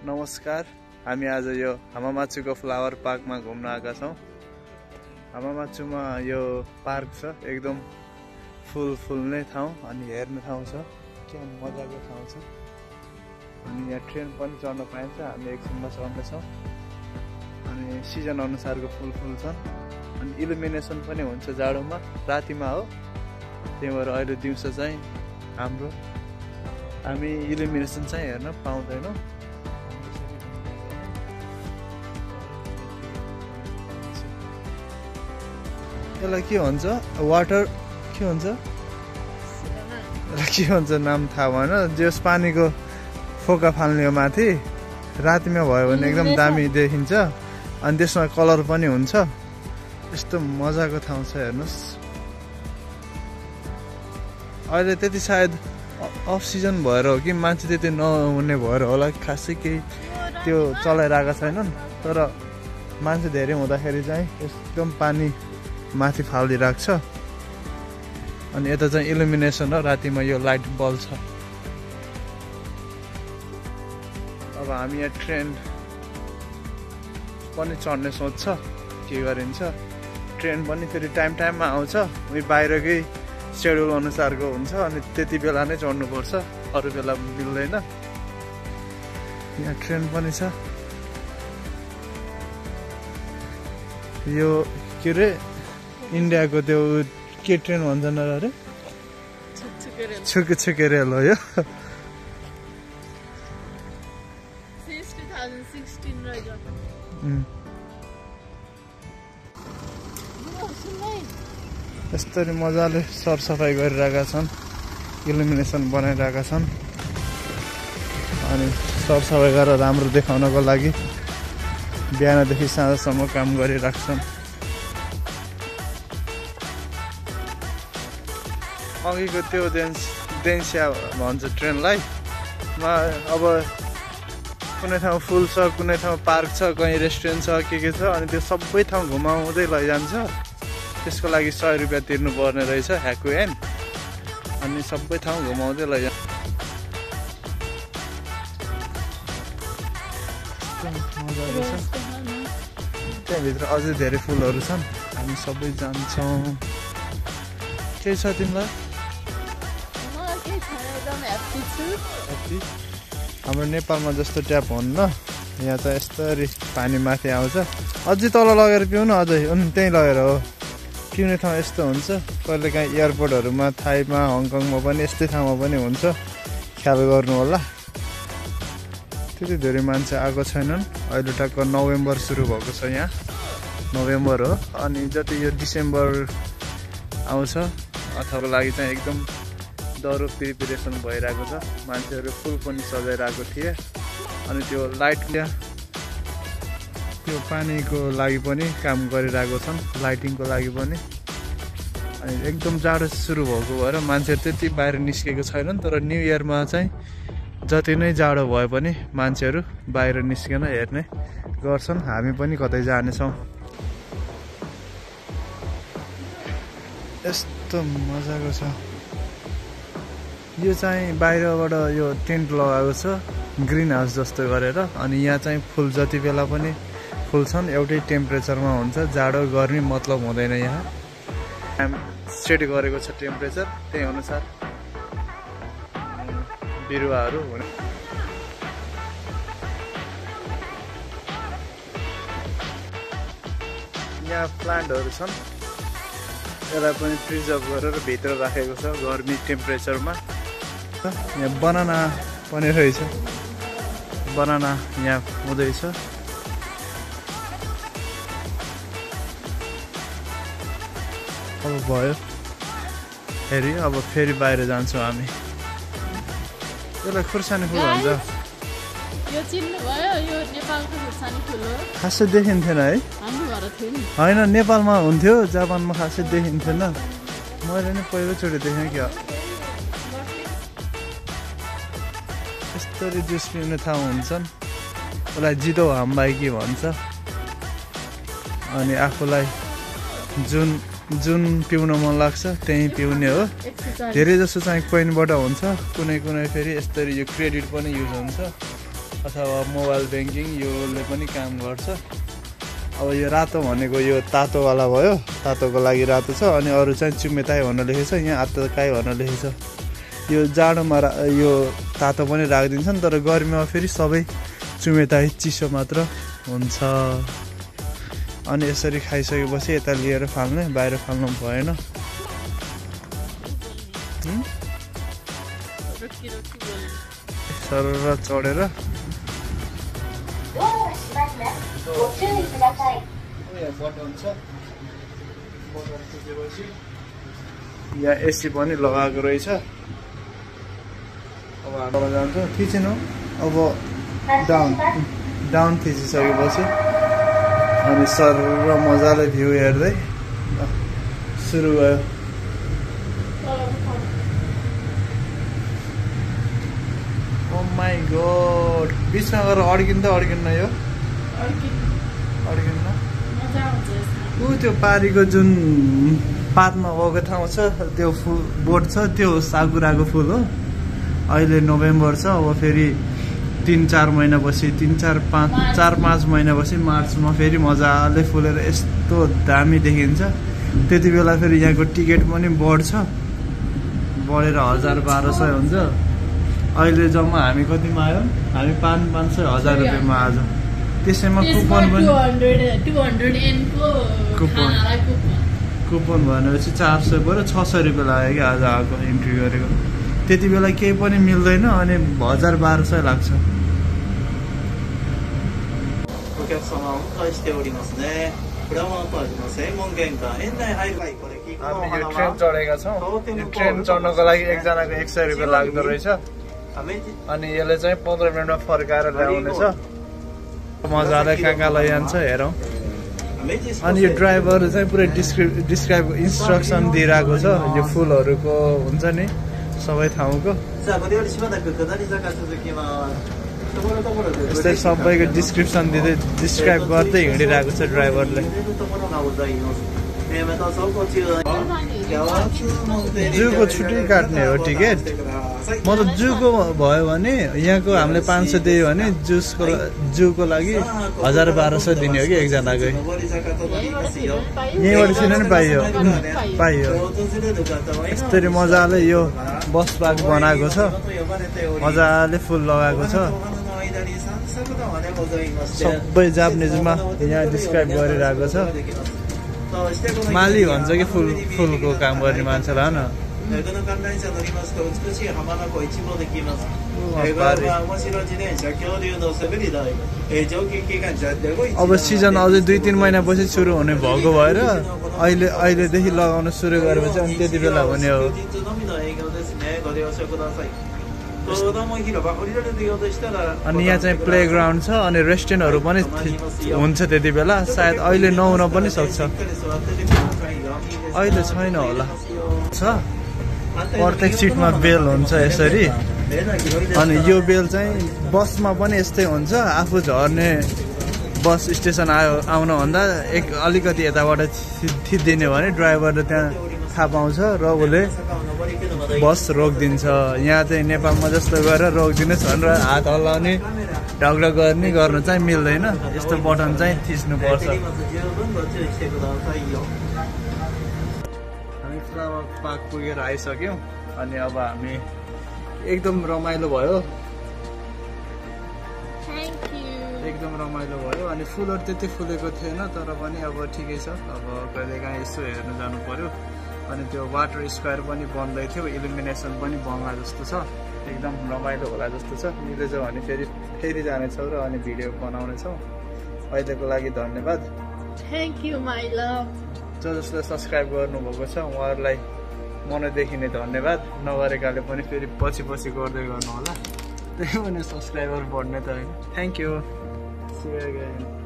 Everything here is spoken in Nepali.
नमस्कार, हामी आज यो हामामाचुको फ्लावर पार्कमा घुम्न आएका छौँ। हामामाचुमा यो पार्क छ, एकदम फुल्ने ठाउँ अनि हेर्ने ठाउँ छ, के मजाको ठाउँ छ। अनि यहाँ ट्रेन पनि चढ्न पाइन्छ, हामी एकछिनमा चढ्नेछौँ। अनि सिजन अनुसारको फुल छन् अनि इल्युमिनेसन पनि हुन्छ जाडोमा, रातिमा हो। त्यही भएर अहिले दिउँसो चाहिँ हामी इल्युमिनेसन चाहिँ हेर्न पाउँदैनौँ। यसलाई के भन्छ, वाटर के भन्छ, के भन्छ नाम थाहा भएन। जस पानीको फोका फाल्ने हो माथि, रातिमा भयो भने एकदम दामी देखिन्छ अनि त्यसमा कलर पनि हुन्छ। यस्तो मजाको ठाउँ छ, हेर्नुहोस्। अहिले त्यति सायद अफ सिजन भएर हो कि मान्छे त्यति नहुने भएर होला, खासै केही त्यो चलाइरहेका छैनन्। तर मान्छे धेरै हुँदाखेरि चाहिँ एकदम पानी माथि फालिरहेको छ। अनि यता चाहिँ इल्युमिनेसन हो, रातिमा यो लाइट बल्ब छ। अब हामी यहाँ ट्रेन पनि चढ्ने सोच छ, के गरिन्छ। ट्रेन पनि फेरि टाइममा आउँछ, उही बाहिरकै सेड्युल अनुसारको हुन्छ अनि त्यति बेला नै चढ्नुपर्छ, अरू बेला मिल्दैन। यहाँ ट्रेन पनि छ। यो के अरे इन्डियाको त्यो के ट्रेन भन्छन् अरे, छुके रेल हो यो। यस्तरी मजाले सरसफाइ गरिरहेका छन्, इल्युमिनेसन बनाइरहेका छन्। अनि सरसफाइ गरेर राम्रो देखाउनको लागि बिहानदेखि साँझसम्म काम गरिराख्छन्। अघिको त्यो डेन्सिया भन्छ ट्रेनलाई, अब कुनै ठाउँ फुल छ, कुनै ठाउँ पार्क छ, कहीँ रेस्टुरेन्ट छ, के छ, अनि त्यो सबै ठाउँ घुमाउँदै लैजान्छ। त्यसको लागि 100 रुपियाँ तिर्नु पर्ने रहेछ, ह्याकुएन। अनि सबै ठाउँ घुमाउँदै लैजान्छ। त्यहाँभित्र अझै धेरै फुलहरू छन्, हामी सबै जान्छौँ। केही छ तिमीलाई? हाम्रो नेपालमा जस्तो ट्याप हुन्न, यहाँ त यस्तरी पानी माथि आउँछ। अझै तल लगेर पिउनु, अझै त्यहीँ लगेर हो पिउने ठाउँ यस्तो हुन्छ। कहिलेकाहीँ एयरपोर्टहरूमा, थाईमा, हङकङमा पनि यस्तै ठाउँमा पनि हुन्छ, ख्याल गर्नु होला। त्यति धेरै मान्छे आएको छैनन्। अहिले टक्क नोभेम्बर सुरु भएको छ, यहाँ नोभेम्बर हो। अनि जति यो डिसेम्बर आउँछ अथवा लागि चाहिँ एकदम दह्रो प्रिपेरेसन भइरहेको छ। मान्छेहरू फुल पनि सजाइरहेको थिए। अनि त्यो लाइट, त्यो पानीको लागि पनि काम गरिरहेको छन्, लाइटिङको लागि पनि। अनि एकदम जाडो सुरु भएको भएर मान्छेहरू त्यति बाहिर निस्केको छैनन्। तर न्यु इयरमा चाहिँ जति नै जाडो भए पनि मान्छेहरू बाहिर निस्केन हेर्ने गर्छन्। हामी पनि कतै जानेछौँ। यस्तो मजाको छ। यो चाहिँ बाहिरबाट यो टेन्ट लगाएको छ, ग्रिन हाउस जस्तो गरेर। अनि यहाँ चाहिँ फुल जति बेला पनि फुल्छन्, एउटै टेम्परेचरमा हुन्छ। जाडो गर्मी मतलब हुँदैन। यहाँ सेट गरेको छ टेम्परेचर, त्यही अनुसार बिरुवाहरू हुने। यहाँ प्लान्टहरू छन्, यसलाई पनि प्रिजर्भ गरेर भित्र राखेको छ गर्मी टेम्परेचरमा। यहाँ बनाना पनि रहेछ, बनाना यहाँ हुँदैछ। अब भयो अब फेरि बाहिर जान्छौँ हामी। यसलाई खुर्सानी फुल भन्छ। यो चिन्नु भयो, यो नेपालको खुर्सानी फुल हो। खासै देखिन्थेन है, हाम्रो घर थियो नि। होइन नेपालमा हुन्थ्यो, जापानमा खासै देखिन्थेन। मैले नै पहिलोचोटि देखेँ क्या। यस्तरी जुस पिउने ठाउँ हुन्छन्, उसलाई जिदो हाम्बाइकी भन्छ। अनि आफूलाई जुन पिउन मन लाग्छ त्यही पिउने हो। धेरै जसो चाहिँ कोइनबाट हुन्छ, कुनै फेरि यस्तरी यो क्रेडिट पनि युज हुन्छ। अथवा मोबाइल ब्याङ्किङ योले पनि काम गर्छ। अब यो रातो भनेको यो तातोवाला भयो, तातोको लागि रातो छ। अनि अरू चाहिँ चुमेताई भनेर लेखेको छ, यहाँ आत्तकाई भनेर लेखेको छ। यो जाडोमा यो तातो पनि राखिदिन्छन्, तर गर्मीमा फेरि सबै चुमेताई चिसो मात्र हुन्छ। अनि यसरी खाइसकेपछि यता लिएर फाल्ने, बाहिर फाल्नु भएन। सरर चढेर यहाँ एसी पनि लगाएको रहेछ। अब हामी जान्छ, थिचिनु अब डाउन थिचिसकेपछि अनि सर र मजाले भ्यू हेर्दै सुरु भयो। ओ माई गॉड, बिचमा गएर अड्किन्न यो अड्किन्न। ऊ त्यो पारीको जुन पातमा गएको ठाउँ छ त्यो फुल बोट छ, त्यो साकुराको फुल हो। अहिले नोभेम्बर छ, अब फेरि 3-4 महिनापछि 4-5 महिनापछि मार्चमा फेरि मजाले फुलेर यस्तो दामी देखिन्छ। त्यति बेला फेरि यहाँको टिकट पनि बढ्छ, बढेर 1000-1200 हुन्छ। अहिले जम्मा हामी कतिमा आयो, हामी 500-1000 रुपियाँमा आज। त्यसैमा कुपन पनि कुपन भनेपछि 400 पऱ्यो, 600 रुपियाँ लाग्यो कि आज आएको इन्ट्री गरेको। त्यति बेला केही पनि मिल्दैन अनि 1000-1200 लाग्छ। हामी यो ट्रेन चढेका छौँ। यो ट्रेन चढ्नको लागि एकजनाको 100 रुपियाँ लाग्दो रहेछ। अनि यसले चाहिँ 15 मिनटमा फर्काएर ल्याउनेछ। मजाले कहाँ लैजान्छ हेरौँ। अनि यो ड्राइभर चाहिँ पुरै डिस्क्राइब इन्स्ट्रक्सन दिइरहेको छ, यो फुलहरूको हुन्छ नि सबै ठाउँको यस्तै सबैको डिस्क्रिप्सन दिँदै डिस्क्राइब गर्दै हिँडिरहेको छ ड्राइभरले। जूको छुट्टै काट्ने हो टिकट। मतलब जूको भयो भने यहाँको हामीले 500 दियो भने जूको लागि 1000-1200 दिने हो कि एकजनाकै। यहीँबाट छिन नि पाइयो। यस्तरी मजाले यो बस पार्क बनाएको छ, मजाले फुल लगाएको छ। सबै जापानिजमा यहाँ डिस्क्राइब गरिरहेको छ। माली भन्छ कि फुलको काम गर्ने मान्छेलाई होइन। अब सिजन अझै 2-3 महिनापछि सुरु हुने भएको भएर अहिलेदेखि लगाउन सुरु गरेपछि अनि त्यति बेला हुने हो। अनि यहाँ चाहिँ प्लेग्राउन्ड छ अनि रेस्टुरेन्टहरू पनि हुन्छ त्यति बेला। सायद अहिले नहुन पनि सक्छ, अहिले छैन होला। छ प्रत्येक सिटमा बेल हुन्छ यसरी। अनि यो बेल चाहिँ बसमा पनि यस्तै हुन्छ। आफू झर्ने बस स्टेसन आउनुभन्दा अलिकति यताबाट थिचिदिने भने ड्राइभरले त्यहाँ थाहा पाउँछ र उसले बस रोकिदिन्छ। यहाँ चाहिँ नेपालमा जस्तो गरेर रोकिदिनुहोस् भनेर हात हल्लाउने ढगढग गर्न चाहिँ मिल्दैन। यस्तो बटन चाहिँ थिच्नुपर्छ। हामी फ्लावर पार्क पुगेर आइसक्यौँ। अनि अब हामी एकदम रमाइलो भयो, एकदम रमाइलो भयो। अनि फुलहरू त्यति फुलेको थिएन, तर पनि अब ठिकै छ। अब कहिलेकाहीँ यसो हेर्नु जानु पर्यो। अनि त्यो वाटर स्क्वायर पनि बन्दै थियो, इल्युमिनेसन पनि बन्ला जस्तो छ। एकदम रमाइलो होला जस्तो छ। मिलेछ भने फेरि जानेछौँ र अनि भिडियो बनाउनेछौँ। अहिलेको लागि धन्यवाद। Thank you my love. जसले सब्सक्राइब गर्नुभएको छ उहाँहरूलाई मनैदेखि नै धन्यवाद। नगरेकाले पनि फेरि पछि गर्दै गर्नु होला। त्यही पनि सब्सक्राइबर बढ्ने त होइन। Thank you. See you again.